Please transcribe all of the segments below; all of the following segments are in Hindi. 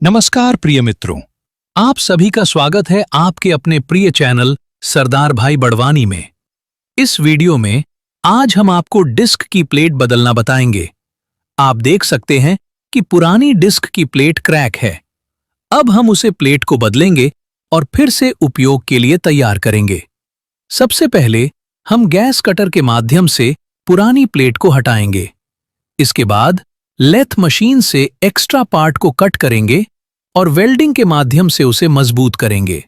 नमस्कार प्रिय मित्रों, आप सभी का स्वागत है आपके अपने प्रिय चैनल सरदार भाई बड़वानी में। इस वीडियो में आज हम आपको डिस्क की प्लेट बदलना बताएंगे। आप देख सकते हैं कि पुरानी डिस्क की प्लेट क्रैक है। अब हम उसे प्लेट को बदलेंगे और फिर से उपयोग के लिए तैयार करेंगे। सबसे पहले हम गैस कटर के माध्यम से पुरानी प्लेट को हटाएंगे। इसके बाद लेथ मशीन से एक्स्ट्रा पार्ट को कट करेंगे और वेल्डिंग के माध्यम से उसे मजबूत करेंगे।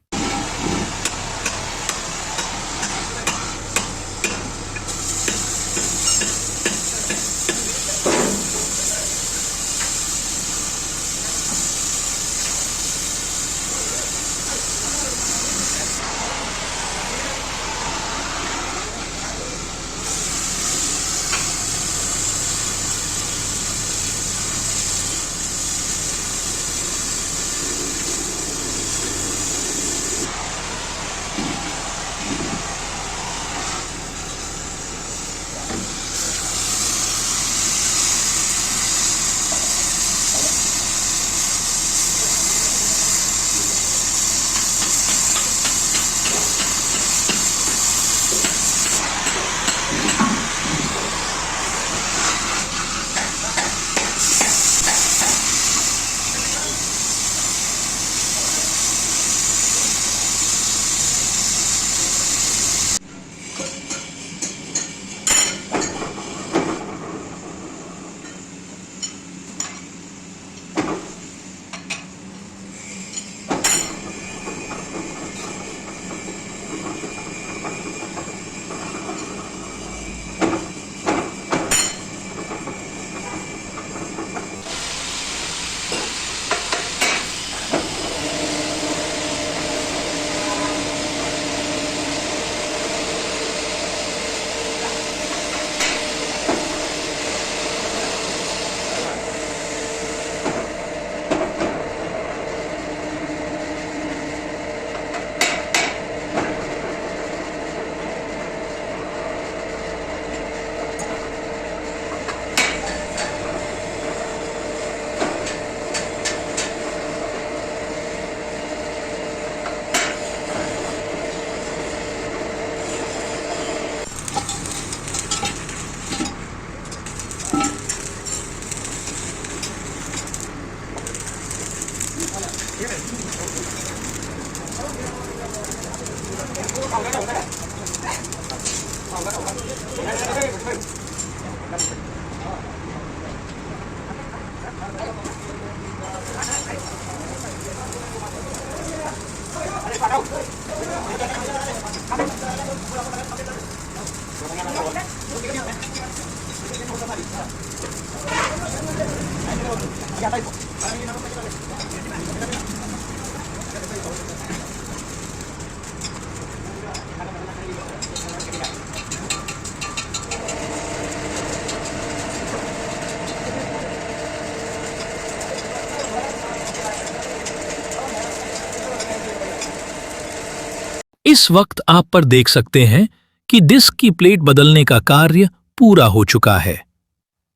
इस वक्त आप पर देख सकते हैं कि डिस्क की प्लेट बदलने का कार्य पूरा हो चुका है।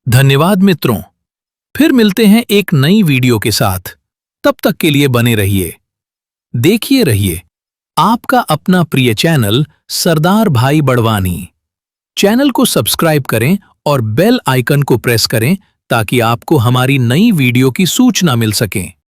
धन्यवाद मित्रों, फिर मिलते हैं एक नई वीडियो के साथ। तब तक के लिए बने रहिए, देखिए रहिए आपका अपना प्रिय चैनल सरदार भाई बड़वानी। चैनल को सब्सक्राइब करें और बेल आइकन को प्रेस करें ताकि आपको हमारी नई वीडियो की सूचना मिल सके।